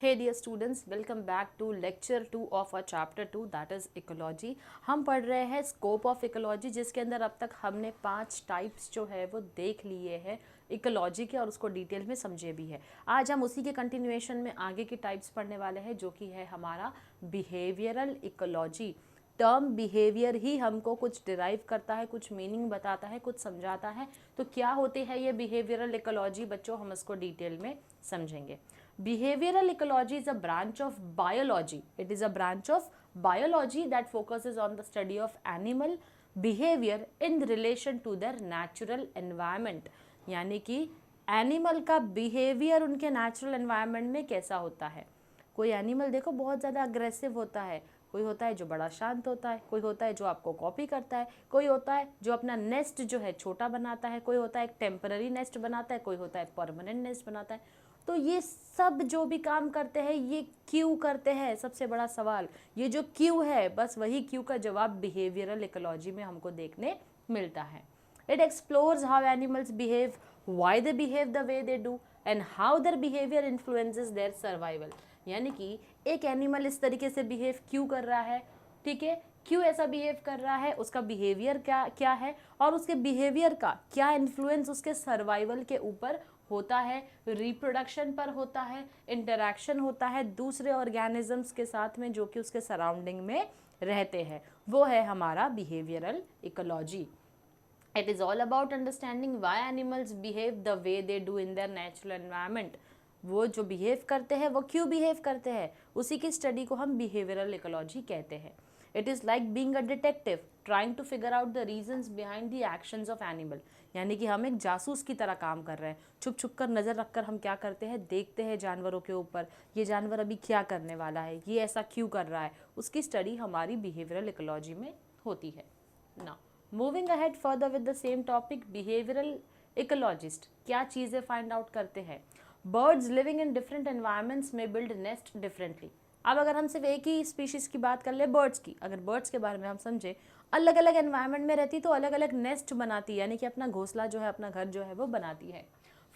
Hey dear students, welcome back to lecture 2 of our chapter 2 that is ecology। हम पढ़ रहे हैं scope of ecology जिसके अंदर अब तक हमने 5 टाइप्स जो है वो देख लिए हैं इकोलॉजी के और उसको डिटेल में समझे भी है। आज हम उसी के कंटिन्यूएशन में आगे की टाइप्स पढ़ने वाले हैं जो कि है हमारा बिहेवियरल इकोलॉजी। टर्म बिहेवियर ही हमको कुछ डिराइव करता है, कुछ मीनिंग बताता है, कुछ समझाता है। तो क्या होती है ये बिहेवियरल इकोलॉजी बच्चों, हम इसको डिटेल में समझेंगे। Behavioral ecology is a branch of biology. It is a branch of biology that focuses on the study of animal behavior in relation to their natural environment. यानी कि एनिमल का behaviour उनके natural environment में कैसा होता है। कोई animal देखो बहुत ज़्यादा अग्रेसिव होता है, कोई होता है जो बड़ा शांत होता है, कोई होता है जो आपको कॉपी करता है, कोई होता है जो अपना नेस्ट जो है छोटा बनाता है, कोई होता है एक टेम्पररी नेस्ट बनाता है, कोई होता है परमानेंट नेस्ट बनाता है। तो ये सब जो भी काम करते हैं ये क्यों करते हैं, सबसे बड़ा सवाल ये जो क्यों है, बस वही क्यों का जवाब बिहेवियरल इकोलॉजी में हमको देखने मिलता है। It explores how animals behave, why they behave the way they do and how their behaviour influences their survival. यानी कि एक एनिमल इस तरीके से बिहेव क्यों कर रहा है, ठीक है, क्यों ऐसा बिहेव कर रहा है, उसका बिहेवियर क्या क्या है और उसके बिहेवियर का क्या इन्फ्लुएंस उसके सर्वाइवल के ऊपर होता है, रिप्रोडक्शन पर होता है, इंटरैक्शन होता है दूसरे ऑर्गेनिजम्स के साथ में जो कि उसके सराउंडिंग में रहते हैं, वो है हमारा behavioural ecology. It is all about understanding why animals behave the way they do in their natural environment. वो जो बिहेव करते हैं वो क्यों बिहेव करते हैं, उसी की स्टडी को हम बिहेवियरल इकोलॉजी कहते हैं। It is like being a detective trying to figure out the reasons behind the actions of animal. यानी कि हम एक जासूस की तरह काम कर रहे हैं, छुप छुप कर नज़र रख कर हम क्या करते हैं, देखते हैं जानवरों के ऊपर, ये जानवर अभी क्या करने वाला है, ये ऐसा क्यों कर रहा है, उसकी स्टडी हमारी बिहेवियरल इकोलॉजी में होती है। Now moving ahead further with the same topic, behavioural ecologist क्या चीज़ें फाइंड आउट करते हैं। Birds living in different environments में बिल्ड नेस्ट डिफरेंटली। अब अगर हम सिर्फ एक ही स्पीशीज़ की बात कर ले, बर्ड्स की, अगर बर्ड्स के बारे में हम समझे, अलग अलग एनवायरनमेंट में रहती तो अलग अलग नेस्ट बनाती है, यानी कि अपना घोंसला जो है, अपना घर जो है वो बनाती है।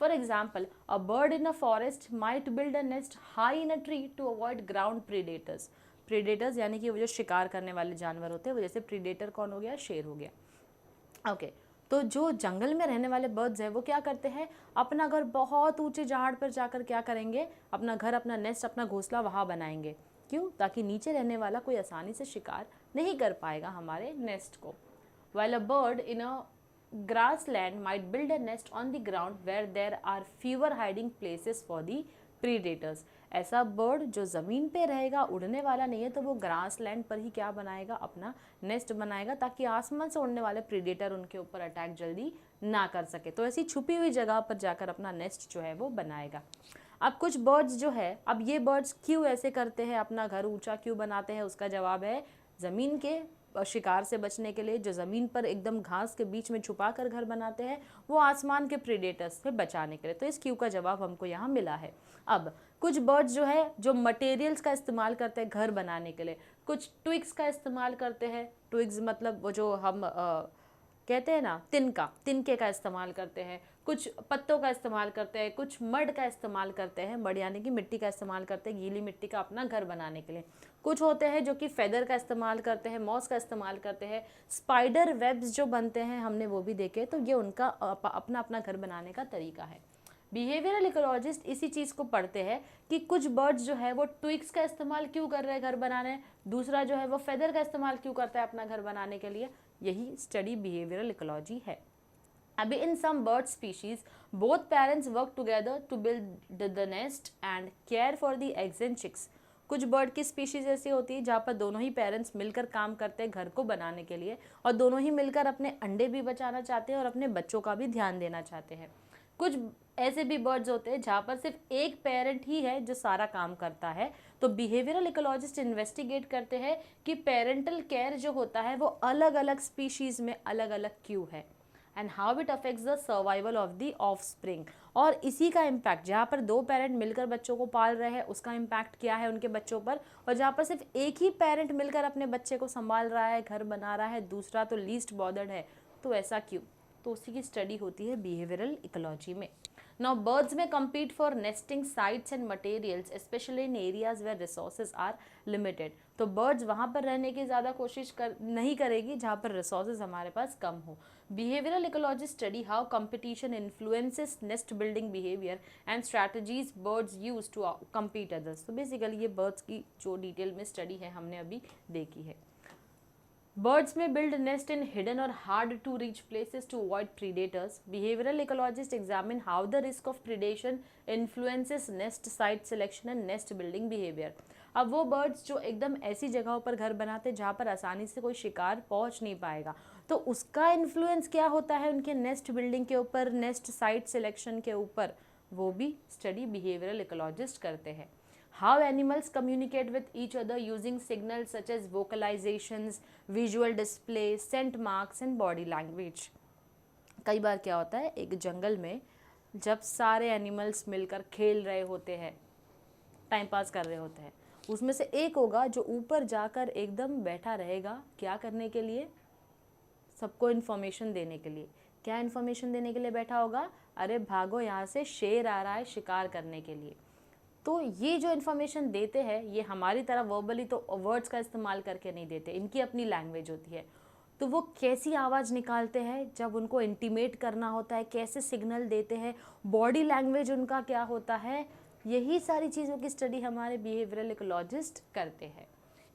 For example, a bird in a forest might build a nest high in a tree to avoid ground predators. Predators यानी कि वो जो शिकार करने वाले जानवर होते हैं, वो जैसे प्रीडेटर कौन हो गया, शेर हो गया। ओके, तो जो जंगल में रहने वाले बर्ड्स हैं वो क्या करते हैं, अपना घर बहुत ऊंचे झाड़ पर जाकर क्या करेंगे, अपना घर, अपना नेस्ट, अपना घोंसला वहाँ बनाएंगे। क्यों, ताकि नीचे रहने वाला कोई आसानी से शिकार नहीं कर पाएगा हमारे नेस्ट को। While a bird in a grassland might build a nest on the ground where there are fewer hiding places for the predators। ऐसा बर्ड जो ज़मीन पे रहेगा, उड़ने वाला नहीं है, तो वो ग्रास लैंड पर ही क्या बनाएगा, अपना नेस्ट बनाएगा, ताकि आसमान से उड़ने वाले प्रीडेटर उनके ऊपर अटैक जल्दी ना कर सके। तो ऐसी छुपी हुई जगह पर जाकर अपना नेस्ट जो है वो बनाएगा। अब कुछ बर्ड्स जो है, अब ये बर्ड्स क्यों ऐसे करते हैं, अपना घर ऊंचा क्यों बनाते हैं, उसका जवाब है ज़मीन के शिकार से बचने के लिए। जो ज़मीन पर एकदम घास के बीच में छुपा कर घर बनाते हैं, वो आसमान के प्रीडेटर्स से बचाने के लिए। तो इस क्यू का जवाब हमको यहाँ मिला है। अब कुछ बर्ड्स जो है जो मटेरियल्स का इस्तेमाल करते हैं घर बनाने के लिए, कुछ ट्विग्स का इस्तेमाल करते हैं। ट्विग्स मतलब वो जो हम कहते हैं ना, तिनके का इस्तेमाल करते हैं, कुछ पत्तों का इस्तेमाल करते हैं, कुछ मड का इस्तेमाल करते हैं, मड यानी कि मिट्टी का इस्तेमाल करते हैं, गीली मिट्टी का अपना घर बनाने के लिए। कुछ होते हैं जो कि फेदर का इस्तेमाल करते हैं, मॉस का इस्तेमाल करते हैं, स्पाइडर वेब्स जो बनते हैं हमने वो भी देखे। तो ये उनका अपना अपना घर बनाने का तरीका है। बिहेवियरल इकोलॉजिस्ट इसी चीज़ को पढ़ते हैं कि कुछ बर्ड्स जो है वो ट्विग्स का इस्तेमाल क्यों कर रहे हैं घर बनाने, दूसरा जो है वो फेदर का इस्तेमाल क्यों करता है अपना घर बनाने के लिए। यही स्टडी बिहेवियरल इकोलॉजी है। अभी in some bird species both parents work together to build the nest and care for the eggs and chicks. कुछ बर्ड की स्पीशीज ऐसी होती है जहाँ पर दोनों ही पेरेंट्स मिलकर काम करते हैं घर को बनाने के लिए, और दोनों ही मिलकर अपने अंडे भी बचाना चाहते हैं और अपने बच्चों का भी ध्यान देना चाहते हैं। कुछ ऐसे भी बर्ड्स होते हैं जहाँ पर सिर्फ एक पेरेंट ही है जो सारा काम करता है। तो बिहेवियरल इकोलॉजिस्ट इन्वेस्टिगेट करते हैं कि पेरेंटल केयर जो होता है वो अलग अलग स्पीशीज में अलग अलग क्यों है, and how it affects the survival of the offspring. और इसी का इम्पैक्ट, जहाँ पर दो पेरेंट मिलकर बच्चों को पाल रहे हैं उसका इम्पैक्ट क्या है उनके बच्चों पर, और जहाँ पर सिर्फ एक ही पेरेंट मिलकर अपने बच्चे को संभाल रहा है, घर बना रहा है, दूसरा तो लीस्ट बॉदर्ड है, तो ऐसा क्यों। तो उसी की स्टडी होती है बिहेवियरल इकोलॉजी में। Now, birds may compete for nesting sites and materials, especially in areas where resources are limited. तो birds वहाँ पर रहने की ज़्यादा कोशिश नहीं करेगी जहाँ पर resources हमारे पास कम हो. Behavioral ecologists study how competition influences nest building behavior and strategies birds use to compete others. तो basically ये birds की जो detail में study है हमने अभी देखी है. Birds may build nest in hidden or hard to reach places to avoid predators. Behavioral ecologists examine how the risk of predation influences nest site selection and nest building behavior. अब वो birds जो एकदम ऐसी जगहों पर घर बनाते जहाँ पर आसानी से कोई शिकार पहुँच नहीं पाएगा, तो उसका इन्फ्लुएंस क्या होता है उनके नेस्ट बिल्डिंग के ऊपर, नेस्ट साइट सिलेक्शन के ऊपर, वो भी स्टडी बिहेवियरल इकोलॉजिस्ट करते हैं. How animals communicate with each other using signals such as vocalizations, visual display, scent marks and body language. कई बार क्या होता है, एक जंगल में जब सारे एनिमल्स मिलकर खेल रहे होते हैं, टाइम पास कर रहे होते हैं, उसमें से एक होगा जो ऊपर जाकर एकदम बैठा रहेगा, क्या करने के लिए, सबको इन्फॉर्मेशन देने के लिए. क्या इन्फॉर्मेशन देने के लिए बैठा होगा? अरे भागो यहाँ से, शेर आ रहा है शिकार करने के लिए. तो ये जो इन्फॉर्मेशन देते हैं ये हमारी तरह वर्बली तो वर्ड्स का इस्तेमाल करके नहीं देते, इनकी अपनी लैंग्वेज होती है. तो वो कैसी आवाज़ निकालते हैं जब उनको इंटीमेट करना होता है, कैसे सिग्नल देते हैं, बॉडी लैंग्वेज उनका क्या होता है, यही सारी चीज़ों की स्टडी हमारे बिहेवियरल इकोलॉजिस्ट करते हैं.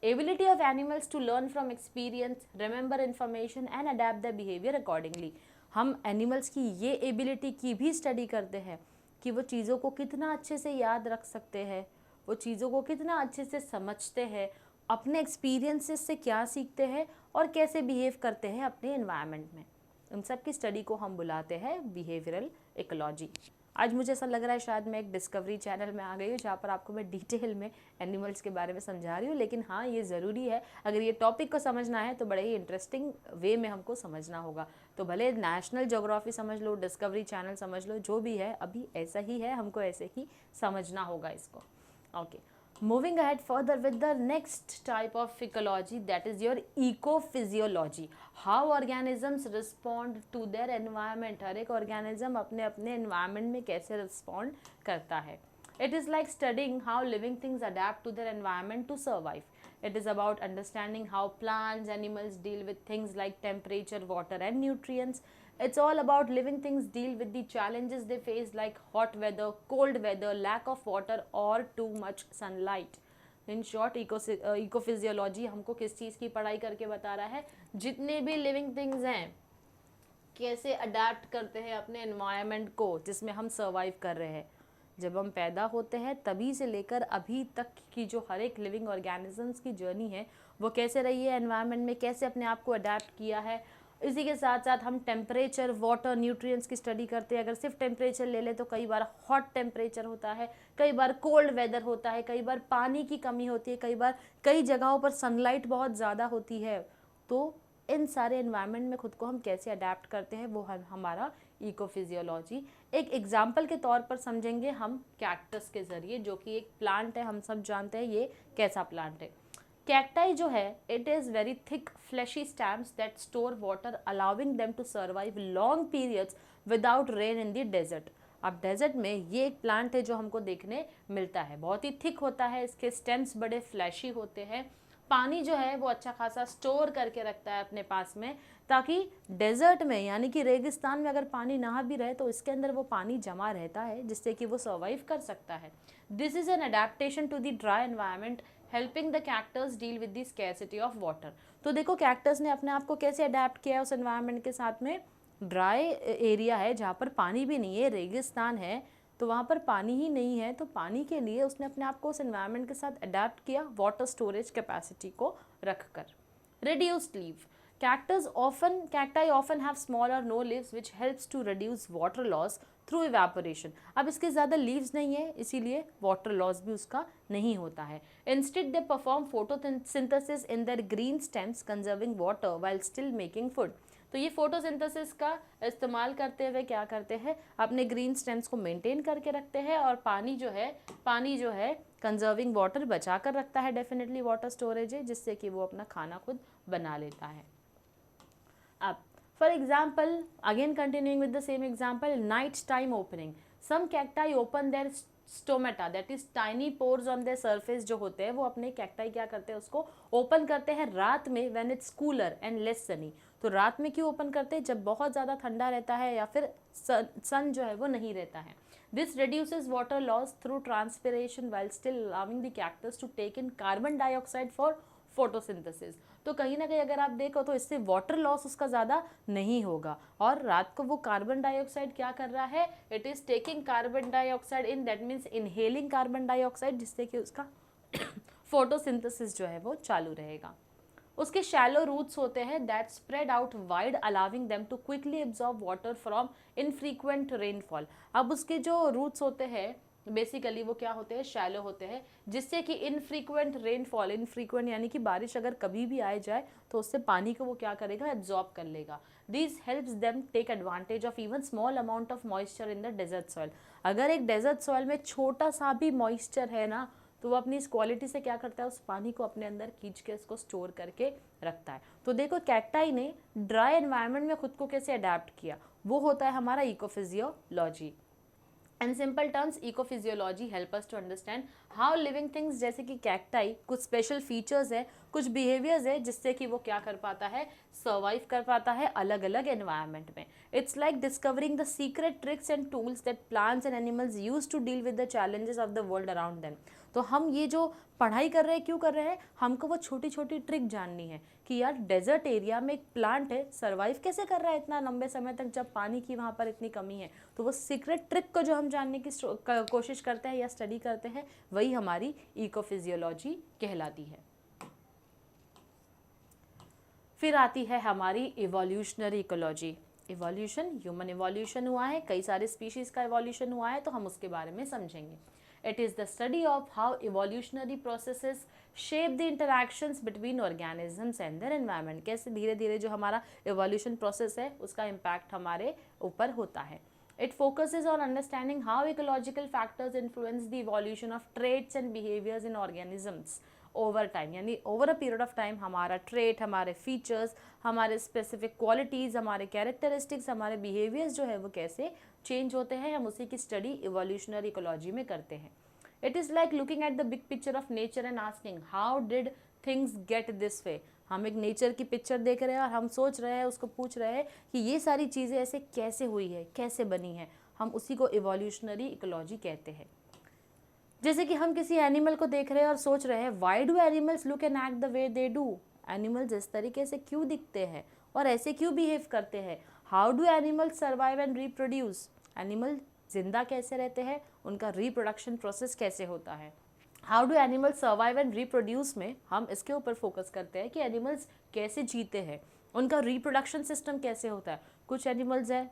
Ability of animals to learn from experience, remember information and adapt the behaviour accordingly. हम एनिमल्स की ये एबिलिटी की भी स्टडी करते हैं कि वो चीज़ों को कितना अच्छे से याद रख सकते हैं, वो चीज़ों को कितना अच्छे से समझते हैं, अपने एक्सपीरियंसेस से क्या सीखते हैं और कैसे बिहेव करते हैं अपने एनवायरनमेंट में. उन सब की स्टडी को हम बुलाते हैं बिहेवियरल इकोलॉजी. आज मुझे ऐसा लग रहा है शायद मैं एक डिस्कवरी चैनल में आ गई हूँ जहाँ पर आपको मैं डिटेल में एनिमल्स के बारे में समझा रही हूँ, लेकिन हाँ ये ज़रूरी है, अगर ये टॉपिक को समझना है तो बड़े ही इंटरेस्टिंग वे में हमको समझना होगा. तो भले नेशनल ज्योग्राफी समझ लो, डिस्कवरी चैनल समझ लो, जो भी है अभी ऐसा ही है, हमको ऐसे ही समझना होगा इसको. Okay, moving ahead further with the next type of ecology, that is your ecophysiology. How organisms respond to their environment. हर एक organism अपने अपने environment में कैसे respond करता है. It is like studying how living things adapt to their environment to survive. It is about understanding how plants, animals deal with things like temperature, water and nutrients. It's all about living things deal with the challenges they face like hot weather, cold weather, lack of water or too much sunlight. In short, इकोफिजियोलॉजी हमको किस चीज़ की पढ़ाई करके बता रहा है, जितने भी लिविंग थिंग्स हैं कैसे अडेप्ट करते हैं अपने एनवायरनमेंट को जिसमें हम सर्वाइव कर रहे हैं. जब हम पैदा होते हैं तभी से लेकर अभी तक की जो हर एक लिविंग ऑर्गेनिजम्स की जर्नी है वो कैसे रही है, एनवायरनमेंट में कैसे अपने आप को अडेप्ट किया है. इसी के साथ साथ हम टेम्परेचर, वाटर, न्यूट्रिएंट्स की स्टडी करते हैं. अगर सिर्फ टेम्परेचर ले ले तो कई बार हॉट टेम्परेचर होता है, कई बार कोल्ड वेदर होता है, कई बार पानी की कमी होती है, कई बार कई जगहों पर सनलाइट बहुत ज़्यादा होती है. तो इन सारे एनवायरनमेंट में खुद को हम कैसे अडेप्ट करते हैं वो हमारा इकोफिजियोलॉजी. एक एग्जाम्पल के तौर पर समझेंगे हम कैक्टस के ज़रिए, जो कि एक प्लांट है, हम सब जानते हैं ये कैसा प्लांट है. कैक्टाई जो है, it is very thick fleshy stems that store water allowing them to survive long periods without rain in the desert. अब डेजर्ट में ये एक प्लांट है जो हमको देखने मिलता है, बहुत ही थिक होता है, इसके स्टेम्स बड़े फ्लैशी होते हैं, पानी जो है वो अच्छा खासा स्टोर करके रखता है अपने पास में, ताकि डेजर्ट में यानी कि रेगिस्तान में अगर पानी ना भी रहे तो इसके अंदर वो पानी जमा रहता है जिससे कि वो सर्वाइव कर सकता है. This is an adaptation to the dry environment helping the cactus deal with the scarcity of water. तो देखो कैक्टस ने अपने आप को कैसे अडेप्ट किया उस एनवायरनमेंट के साथ में. ड्राई एरिया है जहाँ पर पानी भी नहीं है, रेगिस्तान है, तो वहाँ पर पानी ही नहीं है, तो पानी के लिए उसने अपने आप को उस एनवायरनमेंट के साथ अडेप्ट किया वाटर स्टोरेज कैपेसिटी को रखकर. Reduced leave. Cacti often have small or no leaves which helps to reduce water loss through evaporation. अब इसके ज़्यादा लीव्स नहीं है इसीलिए वाटर लॉस भी उसका नहीं होता है. Instead they perform photosynthesis in their green stems conserving water while still making food. तो ये फोटोसिंथेसिस का इस्तेमाल करते हुए क्या करते हैं, अपने ग्रीन स्टेम्स को मेंटेन करके रखते हैं और पानी जो है कंजर्विंग वाटर बचा कर रखता है. डेफिनेटली वाटर स्टोरेज है जिससे कि वो अपना खाना खुद बना लेता है. अब for example, again continuing with the same example, night time opening. Some cacti open their stomata, that is tiny pores on their surface जो होते हैं वो अपने कैक्टाई क्या करते हैं, उसको ओपन करते हैं रात में when it's cooler and less Sunny. तो रात में क्यों ओपन करते हैं, जब बहुत ज़्यादा ठंडा रहता है या फिर सन जो है वो नहीं रहता है। This reduces water loss through transpiration while still allowing the cactus to take in carbon dioxide for photosynthesis। तो कहीं ना कहीं अगर आप देखो तो इससे वाटर लॉस उसका ज़्यादा नहीं होगा, और रात को वो कार्बन डाइऑक्साइड क्या कर रहा है, it is taking carbon dioxide in, that means inhaling carbon dioxide, जिससे कि उसका फोटोसिंथेसिस जो है वो चालू रहेगा। उसके शैलो रूट्स होते हैं that spread out wide allowing them to quickly absorb water from infrequent rainfall. अब उसके जो रूट्स होते हैं बेसिकली वो क्या होते हैं, शैलो होते हैं, जिससे कि इनफ्रीक्वेंट रेनफॉल, इनफ्रीक्वेंट यानी कि बारिश अगर कभी भी आ जाए तो उससे पानी को वो क्या करेगा, एब्जॉर्ब कर लेगा। This helps them take advantage of even small amount of moisture in the desert soil. अगर एक डेजर्ट सॉइल में छोटा सा भी मॉइस्चर है ना, तो वो अपनी इस क्वालिटी से क्या करता है, उस पानी को अपने अंदर खींच के उसको स्टोर करके रखता है। तो देखो कैक्टाई ने ड्राई एनवायरनमेंट में खुद को कैसे अडेप्ट किया, वो होता है हमारा ecophysiology. In simple terms ecophysiology help us to understand how living things जैसे कि कैक्टाई कुछ स्पेशल फीचर्स है, कुछ बिहेवियर्स है, जिससे कि वो क्या कर पाता है, सर्वाइव कर पाता है अलग अलग एनवायरनमेंट में। It's like discovering the secret tricks and tools that plants and animals use to deal with the challenges of the world around them. तो हम ये जो पढ़ाई कर रहे हैं क्यों कर रहे हैं, हमको वो छोटी छोटी ट्रिक जाननी है कि यार डेजर्ट एरिया में एक प्लांट है, सर्वाइव कैसे कर रहा है इतना लंबे समय तक जब पानी की वहाँ पर इतनी कमी है। तो वो सीक्रेट ट्रिक को जो हम जानने की कोशिश करते हैं या स्टडी करते हैं, वही हमारी इकोफिजियोलॉजी कहलाती है। फिर आती है हमारी evolutionary ecology. Evolution, human evolution हुआ है, कई सारे स्पीशीज़ का इवोल्यूशन हुआ है, तो हम उसके बारे में समझेंगे। It is the study of how evolutionary processes shape the interactions between organisms and their environment। कैसे धीरे धीरे जो हमारा evolution process है उसका impact हमारे ऊपर होता है। It focuses on understanding how ecological factors influence the evolution of traits and behaviors in organisms over time। यानी over a period of time हमारा trait, हमारे features, हमारे specific qualities, हमारे characteristics, हमारे behaviors जो है वो कैसे चेंज होते हैं, हम उसी की स्टडी इवोल्यूशनरी इकोलॉजी में करते हैं। It is like looking at the big picture of nature and asking how did things get this way. हम एक नेचर की पिक्चर देख रहे हैं और हम सोच रहे हैं, उसको पूछ रहे हैं कि ये सारी चीज़ें ऐसे कैसे हुई है, कैसे बनी है, हम उसी को इवोल्यूशनरी इकोलॉजी कहते हैं। जैसे कि हम किसी एनिमल को देख रहे हैं और सोच रहे हैं why do animals look and act the way they do. Animals इस तरीके से क्यों दिखते हैं और ऐसे क्यों बिहेव करते हैं। How do animals survive and reproduce. Animal जिंदा कैसे रहते हैं, उनका रिप्रोडक्शन प्रोसेस कैसे होता है। How do animals survive and reproduce में हम इसके ऊपर फोकस करते हैं कि एनिमल्स कैसे जीते हैं, उनका रिप्रोडक्शन सिस्टम कैसे होता है। कुछ एनिमल्स हैं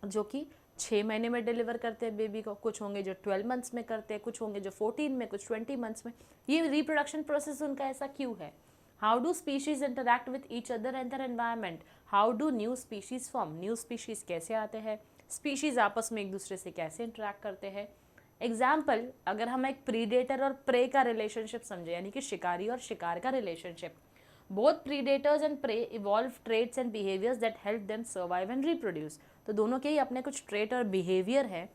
जो कि 6 महीने में डिलीवर करते हैं बेबी को, कुछ होंगे जो 12 मंथ्स में करते हैं, कुछ होंगे जो 14 में, कुछ 20 मंथ्स में। ये रिप्रोडक्शन प्रोसेस उनका ऐसा क्यों है। How do species interact with each other and their environment. How do new species form. New species कैसे आते हैं, स्पीशीज आपस में एक दूसरे से कैसे इंटरैक्ट करते हैं। एग्जाम्पल, अगर हम एक प्रीडेटर और प्रे का रिलेशनशिप समझे, यानी कि शिकारी और शिकार का relationship. Both predators and prey evolve traits and behaviours that help them survive and reproduce. तो दोनों के ही अपने कुछ ट्रेट और बिहेवियर है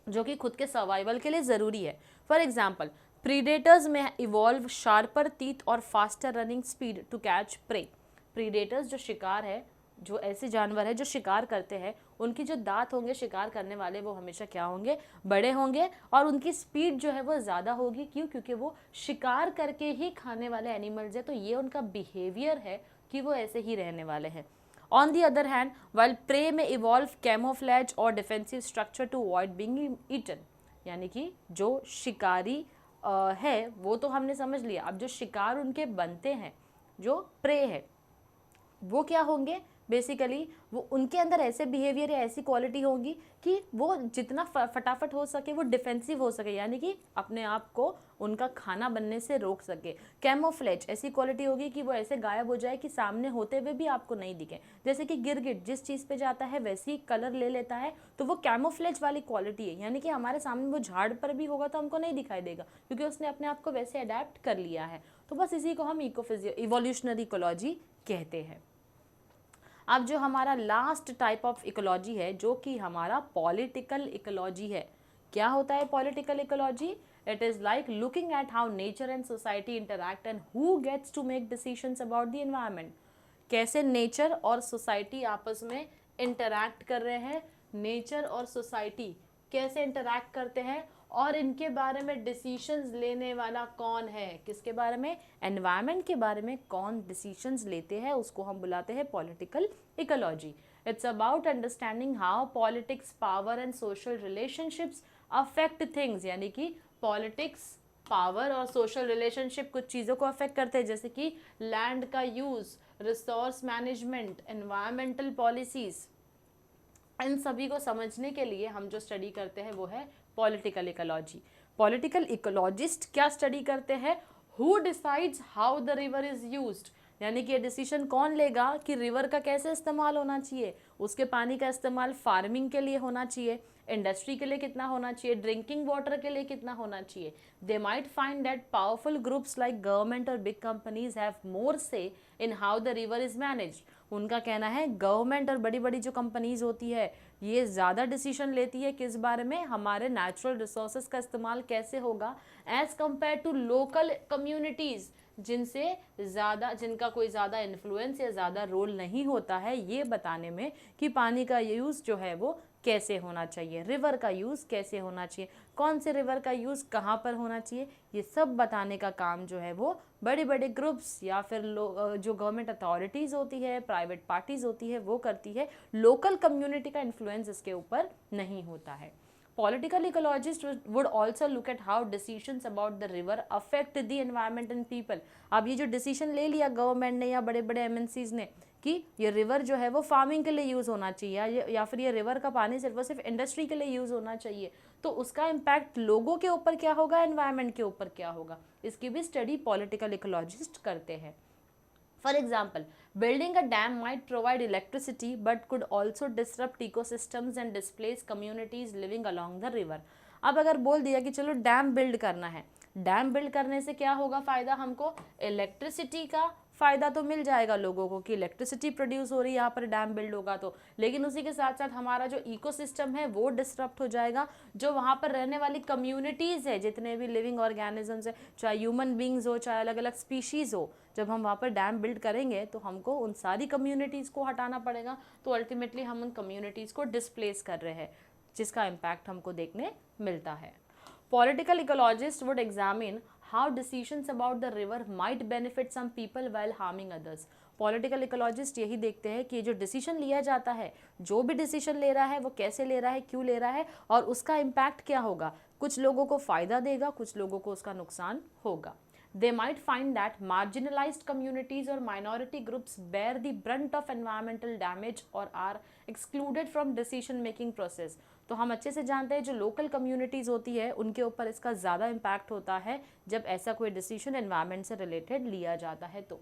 जो कि खुद के सर्वाइवल के लिए ज़रूरी है। फॉर एग्जाम्पल, प्रीडेटर्स में इवॉल्व शार्पर टीथ और faster running speed to catch prey. Predators जो शिकार है, जो ऐसे जानवर है जो शिकार करते हैं, उनकी जो दांत होंगे शिकार करने वाले वो हमेशा क्या होंगे, बड़े होंगे, और उनकी स्पीड जो है वो ज़्यादा होगी। क्यों, क्योंकि वो शिकार करके ही खाने वाले एनिमल्स हैं, तो ये उनका बिहेवियर है कि वो ऐसे ही रहने वाले हैं। On the other hand, while prey में इवॉल्व कैमोफ्लेज और defensive structure to avoid being eaten. यानी कि जो शिकारी है वो तो हमने समझ लिया, अब जो शिकार उनके बनते हैं, जो प्रे है, वो क्या होंगे, बेसिकली वो उनके अंदर ऐसे बिहेवियर या ऐसी क्वालिटी होगी कि वो जितना फटाफट हो सके वो डिफेंसिव हो सके, यानी कि अपने आप को उनका खाना बनने से रोक सके। कैमोफ्लेज ऐसी क्वालिटी होगी कि वो ऐसे गायब हो जाए कि सामने होते हुए भी आपको नहीं दिखे। जैसे कि गिरगिट जिस चीज़ पे जाता है वैसे ही कलर ले लेता है, तो वो कैमोफ्लेज वाली क्वालिटी है, यानी कि हमारे सामने वो झाड़ पर भी होगा तो हमको नहीं दिखाई देगा क्योंकि उसने अपने आप को वैसे अडेप्ट कर लिया है। तो बस इसी को हम इवोल्यूशनरी इकोलॉजी कहते हैं। अब जो हमारा लास्ट टाइप ऑफ इकोलॉजी है जो कि हमारा पॉलिटिकल इकोलॉजी है। क्या होता है political ecology? It is like looking at how nature and society interact and who gets to make decisions about the environment. कैसे नेचर और सोसाइटी आपस में इंटरैक्ट कर रहे हैं, नेचर और सोसाइटी कैसे इंटरैक्ट करते हैं और इनके बारे में डिसीजंस लेने वाला कौन है। किसके बारे में? एनवायरनमेंट के बारे में कौन डिसीजंस लेते हैं उसको हम बुलाते हैं political ecology. It's about understanding how politics, power and social relationships affect things, यानी कि पॉलिटिक्स, पावर और सोशल रिलेशनशिप कुछ चीज़ों को अफेक्ट करते हैं, जैसे कि लैंड का use, resource management, environmental policies. इन सभी को समझने के लिए हम जो स्टडी करते हैं वो है पॉलिटिकल इकोलॉजी। पॉलिटिकल इकोलॉजिस्ट क्या स्टडी करते हैं? Who decides how the river is used, यानी कि ये डिसीजन कौन लेगा कि रिवर का कैसे इस्तेमाल होना चाहिए, उसके पानी का इस्तेमाल फार्मिंग के लिए होना चाहिए, इंडस्ट्री के लिए कितना होना चाहिए, ड्रिंकिंग वाटर के लिए कितना होना चाहिए। They might find that powerful groups like government और बिग कंपनीज हैव मोर से in how the river is managed. उनका कहना है गवर्नमेंट और बड़ी बड़ी जो कंपनीज होती है ये ज़्यादा डिसीजन लेती है किस बारे में, हमारे नेचुरल रिसोर्सेज का इस्तेमाल कैसे होगा, as compare to local communities जिनसे ज़्यादा, जिनका कोई ज़्यादा इन्फ्लुएंस या ज़्यादा रोल नहीं होता है ये बताने में कि पानी का यूज़ जो है वो कैसे होना चाहिए, रिवर का यूज़ कैसे होना चाहिए, कौन से रिवर का यूज़ कहाँ पर होना चाहिए, ये सब बताने का काम जो है वो बड़े बड़े ग्रुप्स या फिर जो गवर्नमेंट अथॉरिटीज़ होती है, प्राइवेट पार्टीज़ होती है वो करती है। लोकल कम्युनिटी का इन्फ्लुएंस इसके ऊपर नहीं होता है। Political ecologists would also look at how decisions about the river affect the environment and people। अब ये जो डिसीजन ले लिया गवर्नमेंट ने या बड़े बड़े एमएनसीज ने कि ये रिवर जो है वो फार्मिंग के लिए यूज़ होना चाहिए या फिर ये रिवर का पानी सिर्फ और सिर्फ इंडस्ट्री के लिए यूज़ होना चाहिए, तो उसका इम्पैक्ट लोगों के ऊपर क्या होगा, एनवायरनमेंट के ऊपर क्या होगा, इसकी भी स्टडी पॉलिटिकल इकोलॉजिस्ट करते हैं। For example, building a dam might provide electricity but could also disrupt ecosystems and displace communities living along the river। अब अगर बोल दिया कि चलो डैम बिल्ड करना है, डैम बिल्ड करने से क्या होगा फ़ायदा, हमको इलेक्ट्रिसिटी का फ़ायदा तो मिल जाएगा लोगों को कि इलेक्ट्रिसिटी प्रोड्यूस हो रही है यहाँ पर डैम बिल्ड होगा तो, लेकिन उसी के साथ साथ हमारा जो इकोसिस्टम है वो डिसरप्ट हो जाएगा। जो वहाँ पर रहने वाली कम्युनिटीज़ है, जितने भी लिविंग ऑर्गेनिजम्स है, चाहे ह्यूमन बींग्स हो चाहे अलग अलग स्पीशीज़ हो, जब हम वहाँ पर डैम बिल्ड करेंगे तो हमको उन सारी कम्युनिटीज़ को हटाना पड़ेगा, तो अल्टीमेटली हम उन कम्युनिटीज़ को डिस्प्लेस कर रहे हैं जिसका इम्पैक्ट हमको देखने मिलता है। Political ecologists would examine how decisions about the river might benefit some people while harming others। Political ecologist यही देखते हैं कि जो डिसीजन लिया जाता है, जो भी डिसीजन ले रहा है वो कैसे ले रहा है, क्यों ले रहा है और उसका इम्पैक्ट क्या होगा, कुछ लोगों को फ़ायदा देगा, कुछ लोगों को उसका नुकसान होगा। They might find that marginalized communities or minority groups bear the brunt of environmental damage or are excluded from decision making process। तो हम अच्छे से जानते हैं जो लोकल कम्युनिटीज़ होती है उनके ऊपर इसका ज़्यादा इम्पैक्ट होता है जब ऐसा कोई डिसीजन एनवायरनमेंट से रिलेटेड लिया जाता है। तो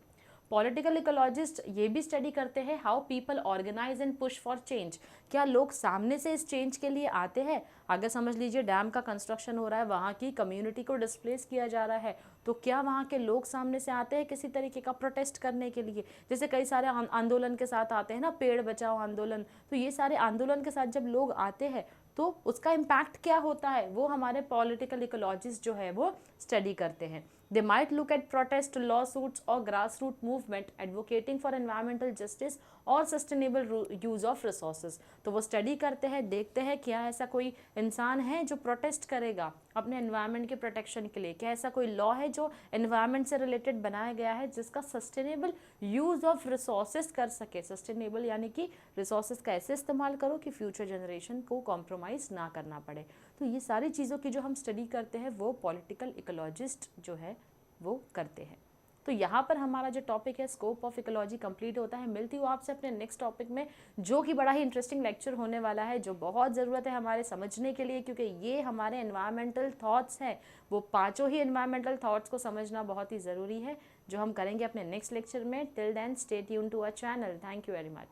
पॉलिटिकल इकोलॉजिस्ट ये भी स्टडी करते हैं how people organise and push for change. क्या लोग सामने से इस चेंज के लिए आते हैं? अगर समझ लीजिए डैम का कंस्ट्रक्शन हो रहा है, वहाँ की कम्युनिटी को डिस्प्लेस किया जा रहा है, तो क्या वहाँ के लोग सामने से आते हैं किसी तरीके का प्रोटेस्ट करने के लिए? जैसे कई सारे आंदोलन के साथ आते हैं ना, पेड़ बचाओ आंदोलन, तो ये सारे आंदोलन के साथ जब लोग आते हैं तो उसका इम्पैक्ट क्या होता है वो हमारे पॉलिटिकल इकोलॉजिस्ट जो है वो स्टडी करते हैं। They might look at protest, lawsuits or grassroots movement advocating for environmental justice और sustainable use of resources। तो वो स्टडी करते हैं, देखते हैं क्या ऐसा कोई इंसान है जो प्रोटेस्ट करेगा अपने एनवायरनमेंट के प्रोटेक्शन के लिए, क्या ऐसा कोई लॉ है जो एनवायरनमेंट से रिलेटेड बनाया गया है जिसका सस्टेनेबल यूज़ ऑफ रिसोर्सेज कर सके। सस्टेनेबल यानी कि रिसोर्सेज का ऐसे इस्तेमाल करो कि फ्यूचर जनरेशन को कॉम्प्रोमाइज़ ना करना पड़े। तो ये सारी चीज़ों की जो हम स्टडी करते हैं वो पॉलिटिकल इकोलॉजिस्ट जो है वो करते हैं। तो यहाँ पर हमारा जो टॉपिक है स्कोप ऑफ इकोलॉजी कंप्लीट होता है। मिलती हूँ आपसे अपने नेक्स्ट टॉपिक में जो कि बड़ा ही इंटरेस्टिंग लेक्चर होने वाला है, जो बहुत ज़रूरत है हमारे समझने के लिए, क्योंकि ये हमारे एनवायरमेंटल थॉट्स हैं, वो पांचों ही एनवायरमेंटल थॉट्स को समझना बहुत ही ज़रूरी है, जो हम करेंगे अपने नेक्स्ट लेक्चर में। Till then stay tune to our channel. Thank you very much.